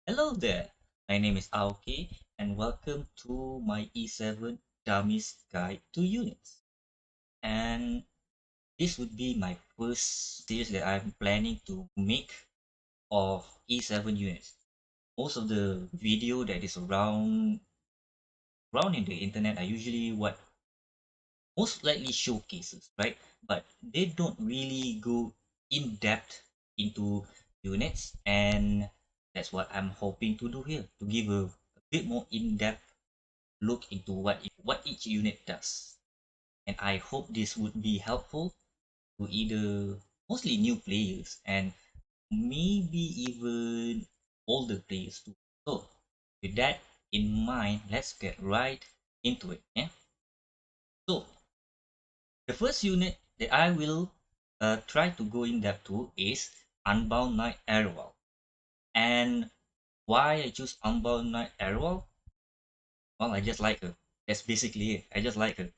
Hello there, my name is Aoki and welcome to my E7 Dummies Guide to Units. And this would be my first series that I'm planning to make of E7 units. Most of the video that is around in the internet are usually what most likely showcases, right? But they don't really go in depth into units, and that's what I'm hoping to do here to give a bit more in depth look into what each unit does. And I hope this would be helpful to either mostly new players and maybe even older players too. So with that in mind, let's get right into it. Yeah. So the first unit that I will try to go in depth to is Unbound Knight Arowell. And why I choose Unbound Knight Arowell? Well, I just like her. That's basically it. I just like her.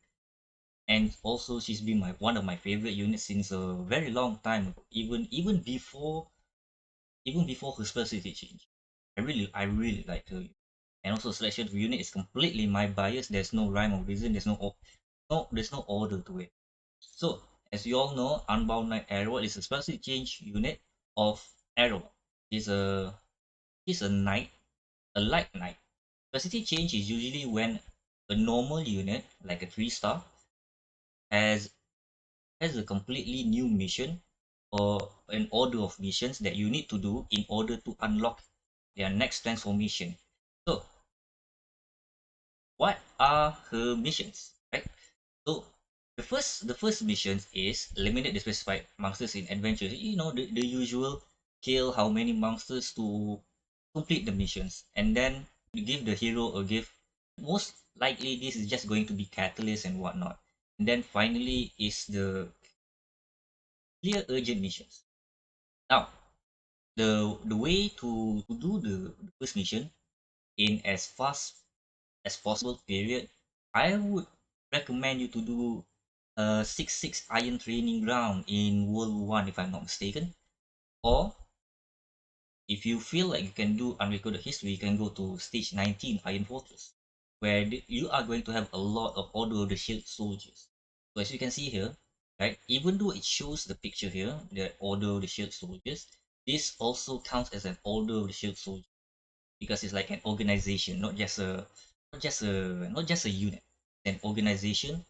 And also she's been my one of my favorite units since a very long time ago, even before her specialty change. I really like her. And also selection of unit is completely my bias. There's no rhyme or reason. There's no order to it. So as you all know, Unbound Knight Arrow is a specialty change unit of Arrow. He's a he's a knight, a light knight. Specialty change is usually when a normal unit like a 3 star has has a completely new mission or an order of missions that you need to do in order to unlock their next transformation. So, what are her missions? Right? So, the first missions is eliminate the specified monsters in adventures. The usual kill how many monsters to complete the missions, and then you give the hero a gift. Most likely, this is just going to be catalyst and whatnot. And then finally is the clear urgent missions. Now, the way to do the first mission in as fast as possible period, I would recommend you to do a 6-6 iron training ground in World 1 if I'm not mistaken. Or if you feel like you can do unrecorded history, you can go to stage 19 Iron Fortress, where you are going to have a lot of Order of the Shield soldiers. So as you can see here, right, even though it shows the picture here, the Order of the Shield soldiers, this also counts as an Order of the Shield soldier because it's like an organization, not just a unit, an organization.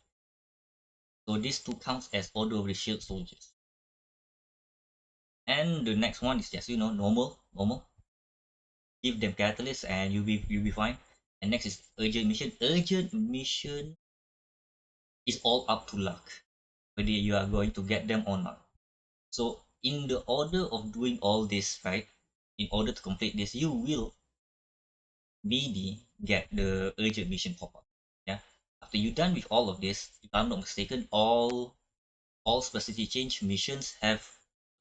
So these two counts as Order of the Shield soldiers. And the next one is just normal. Give them catalyst and you'll be fine. And next is urgent mission. Urgent mission is all up to luck whether you are going to get them or not. So in the order of doing all this, right, in order to complete this, you will maybe get the urgent mission pop up. Yeah. After you're done with all of this, if I'm not mistaken, all specific change missions have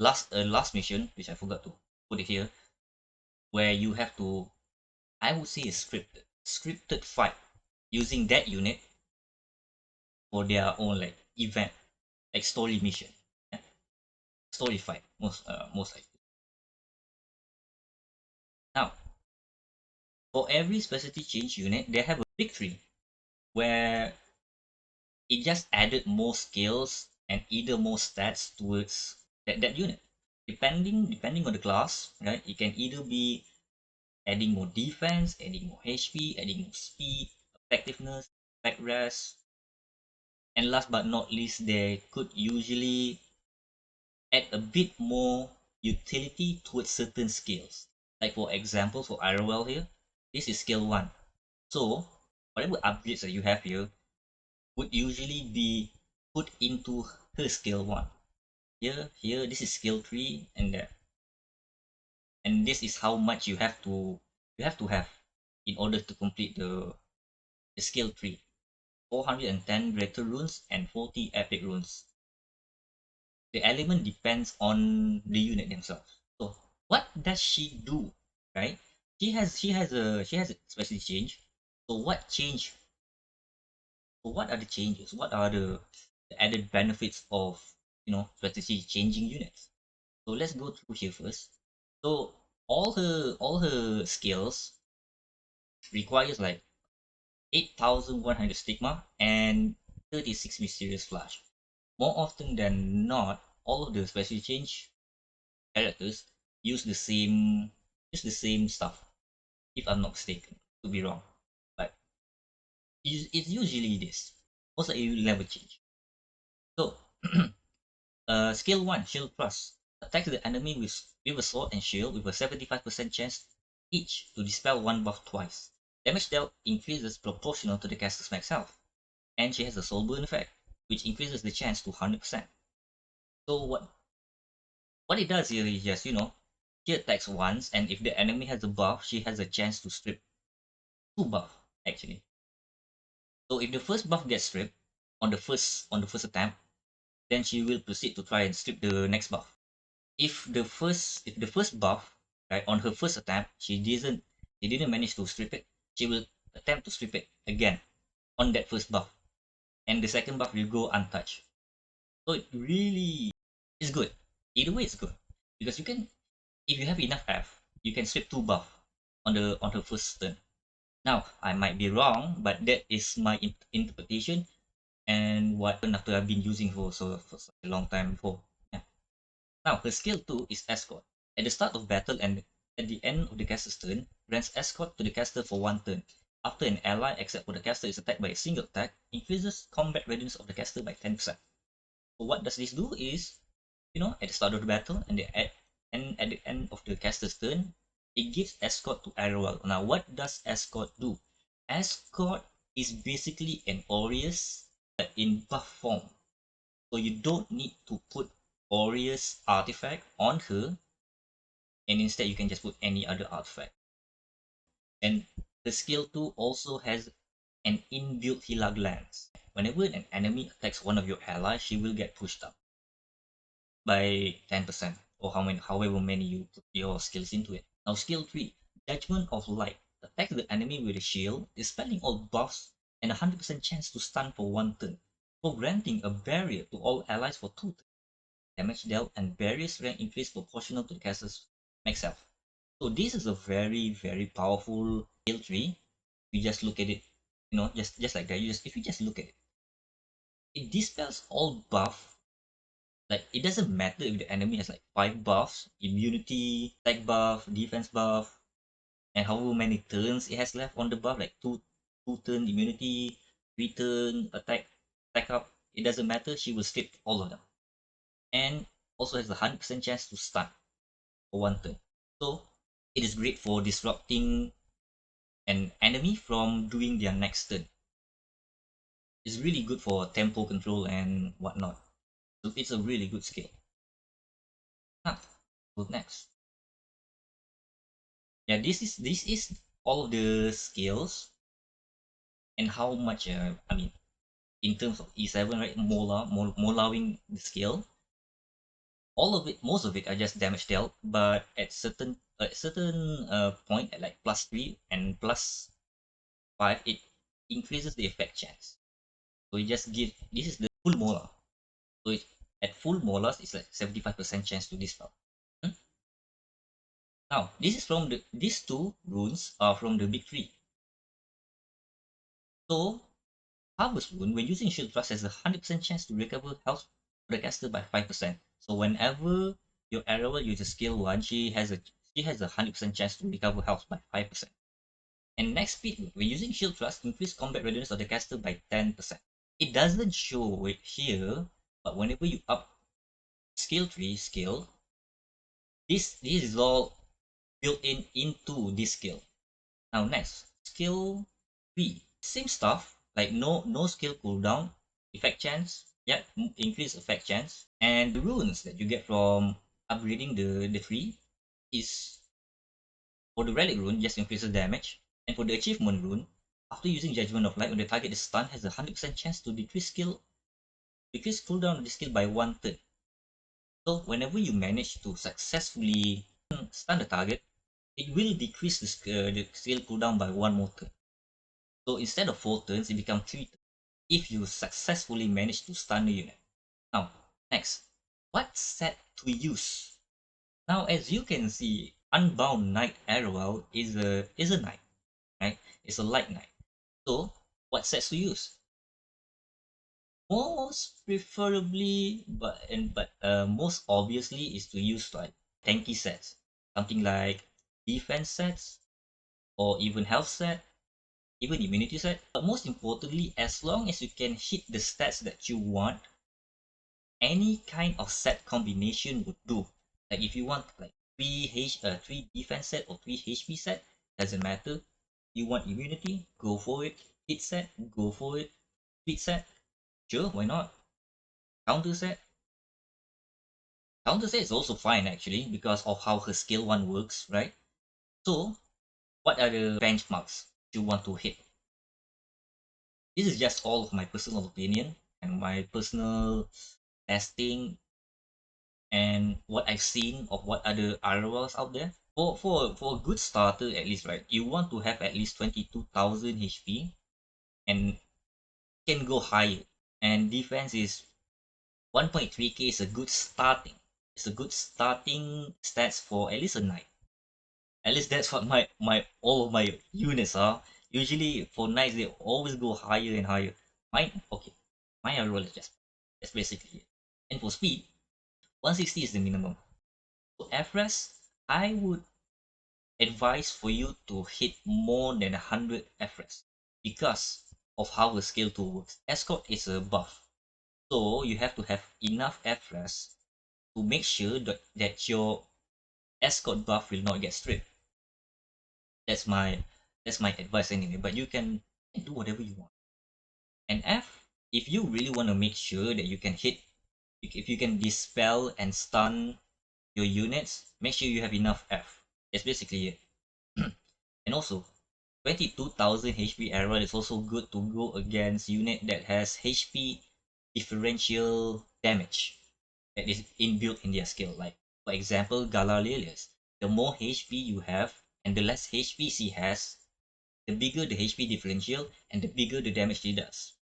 last mission, which I forgot to put it here, where you have to, I would say, a scripted fight using that unit for their own like event, like story mission, yeah? Story fight, most likely. Now, for every specific change unit, they have a victory where it just added more skills and either more stats towards that unit. Depending on the class, right? It can either be adding more defense, adding more HP, adding more speed, effectiveness, back rest, and last but not least, they could usually add a bit more utility towards certain skills. Like for example, for Arowell here, this is skill 1. So whatever upgrades that you have here would usually be put into her skill 1. Here, this is skill 3, and this is how much you have to have in order to complete the skill 3. 410 greater runes and 40 epic runes. The element depends on the unit themselves. So what does she do? Right? She has a special change. So what are the changes? What are the added benefits of strategy changing units? So let's go through here first. So all her skills requires like 8,100 stigma and 36 mysterious flash. More often than not, all of the special change characters use the same stuff. If I'm not mistaken, to be wrong, but it's usually this. Most likely it will never change. So, skill one, shield thrust. Attack the enemy with a sword and shield with a 75% chance each to dispel one buff twice. Damage dealt increases proportional to the caster's max health, and she has a soul burn effect, which increases the chance to 100%. So what it does here is just, she attacks once, and if the enemy has a buff, she has a chance to strip two buff actually. So if the first buff gets stripped on the first attempt, then she will proceed to try and strip the next buff. If the first buff, right, on her first attempt, she didn't manage to strip it, she will attempt to strip it again on that first buff, and the second buff will go untouched. So it really is good. Either way, it's good because you can, if you have enough F, you can strip two buff on her first turn. Now I might be wrong, but that is my interpretation and what after I've been using for such a long time before. Yeah. Now her skill 2 is escort. At the start of battle and at the end of the caster's turn, grants escort to the caster for one turn. After an ally except for the caster is attacked by a single attack, increases combat readiness of the caster by 10%. So what does this do is, at the start of the battle and at the end of the caster's turn, it gives escort to Arowell. Now what does escort do? Escort is basically an Aureus in buff form. So you don't need to put Aureus artifact on her, and instead you can just put any other artifact. And the skill 2 also has an inbuilt Hilag lance. Whenever an enemy attacks one of your allies, she will get pushed up by 10%, or however many you put your skills into it. Now skill 3, Judgment of Light. Attack the enemy with a shield, dispelling all buffs and a 100% chance to stun for one turn, for granting a barrier to all allies for 2 turns. Damage dealt and barrier strength increase proportional to the caster's max health. So this is a very, very powerful skill tree. You just look at it, just like that. If you just look at it, it dispels all buff. Like it doesn't matter if the enemy has like 5 buffs: immunity, attack buff, defense buff, and however many turns it has left on the buff, like two turn immunity, 3 turn attack up. It doesn't matter. She will strip all of them, and also has a 100% chance to stun for one turn. So it is great for disrupting an enemy from doing their next turn. It's really good for tempo control and whatnot. So it's a really good skill. Now, go next. Yeah, this is all of the skills and how much. I mean, in terms of E7, right? Molawing the skill. All of it, most of it are just damage dealt, but at certain point, at like +3 and +5, it increases the effect chance. So you just give, this is the full molar. So at full molars, it's like 75% chance to dispel. Hmm? Now, these two runes are from the big three. So Harvest Rune, when using Shield Thrust, has a 100% chance to recover health for the caster by 5%. So whenever your Arowell uses skill 1, she has a 100% chance to recover health by 5%. And next speed, when using Shield Thrust, increase combat readiness of the caster by 10%. It doesn't show it here, but whenever you up skill tree skill, this is all built into this skill. Now next, skill B. Same stuff, like no skill cooldown, effect chance, yeah, increase effect chance, and the runes that you get from upgrading the tree is, for the relic rune, just increases damage, and for the achievement rune, after using Judgment of Light, when the target is stunned, has a 100% chance to decrease cooldown of the skill by one third. So whenever you manage to successfully stun the target, it will decrease the skill cooldown by one more turn. So instead of 4 turns, it becomes 3 turns if you successfully manage to stun the unit. Now, next, what set to use? Now, as you can see, Unbound Knight Arowell is a knight, right? It's a light knight. So what sets to use? Most preferably, but most obviously is to use like tanky sets, something like defense sets or even health set, even immunity set. But most importantly, as long as you can hit the stats that you want, any kind of set combination would do. Like if you want like three defense set or three HP set, doesn't matter. You want immunity, go for it. Hit set, go for it. Speed set, sure, why not? Counter set, counter set is also fine actually because of how her skill one works, right? So, what are the benchmarks you want to hit? This is just all of my personal opinion and my personal testing and what I've seen of what other RLs out there. For a good starter at least, right? You want to have at least 22,000 HP and can go higher. And defense is 1.3k is a good starting. It's a good starting stats for at least a knight. At least that's what my all of my units are. Usually for knights they always go higher and higher. Mine okay. My roll is just that's basically it. And for speed, 160 is the minimum. For FRES, I would advise for you to hit more than 100 FRES because of how the skill tool works. Escort is a buff. So you have to have enough FRES to make sure that your escort buff will not get stripped. That's my that's my advice anyway. But you can do whatever you want. And F, if you really want to make sure that you can hit, if you can dispel and stun your units, make sure you have enough F. That's basically it. And also, 22,000 HP arrow is also good to go against unit that has HP differential damage that is inbuilt in their skill. Like for example, Galalelius. The more HP you have and the less HP she has, the bigger the HP differential and the bigger the damage he does.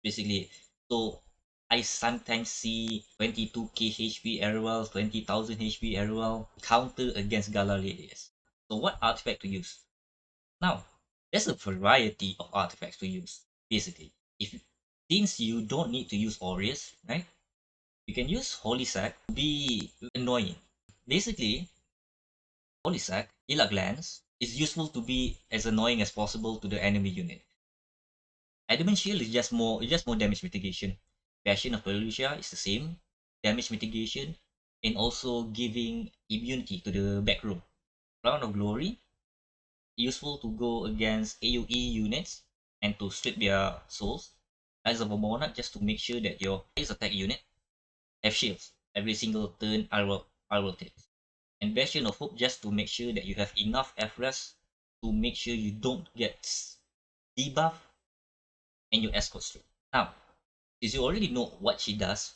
Basically, so I sometimes see 22k HP Arowell, 20,000 HP Arowell counter against Galalelius. So what artifact to use? Now, there's a variety of artifacts to use. Basically, if since you don't need to use Aureus, right? You can use Holy Sack to be annoying. Basically, Holy Sack, Ila Glance, is useful to be as annoying as possible to the enemy unit. Adamant Shield is just more damage mitigation. Passion of Perusia is the same, damage mitigation, and also giving immunity to the back row. Crown of Glory, useful to go against AoE units and to strip their souls. Eyes of a Monarch just to make sure that your base attack unit have shields every single turn I will take. And Bastion of Hope just to make sure that you have enough FRES to make sure you don't get debuff and your escort strip. Now, since you already know what she does,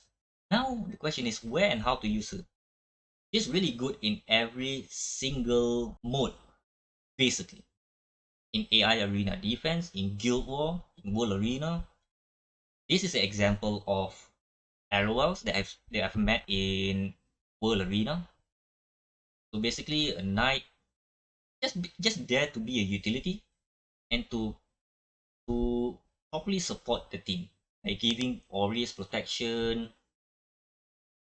now the question is where and how to use her. She's really good in every single mode, basically. In AI Arena Defense, in Guild War, in World Arena. This is an example of Arrowells that I've met in World Arena. So basically, a knight just there to be a utility and to properly support the team, like giving Aureus protection,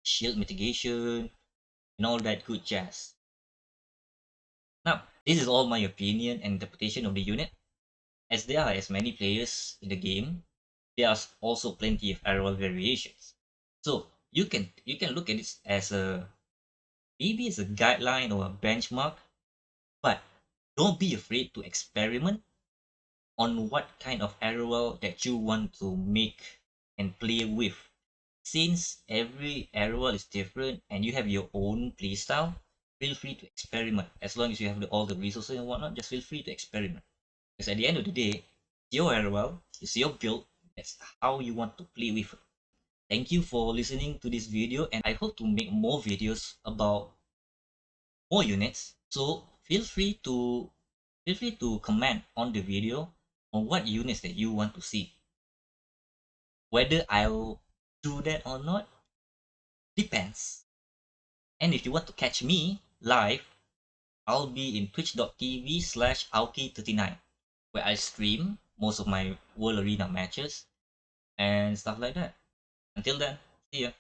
shield mitigation, and all that good jazz. Now, this is all my opinion and interpretation of the unit. As there are as many players in the game, there are also plenty of Arrow variations. So you can look at it as a maybe as a guideline or a benchmark, but don't be afraid to experiment on what kind of Arrow that you want to make and play with. Since every Arrow is different and you have your own playstyle, feel free to experiment. As long as you have all the resources and whatnot, just feel free to experiment. Because at the end of the day, your Arrow is your build. That's how you want to play with it. Thank you for listening to this video, and I hope to make more videos about more units. So feel free to comment on the video on what units that you want to see. Whether I'll do that or not depends. And if you want to catch me live I'll be in twitch.tv/Aoki39, where I stream most of my World Arena matches and stuff like that. Until then, see ya.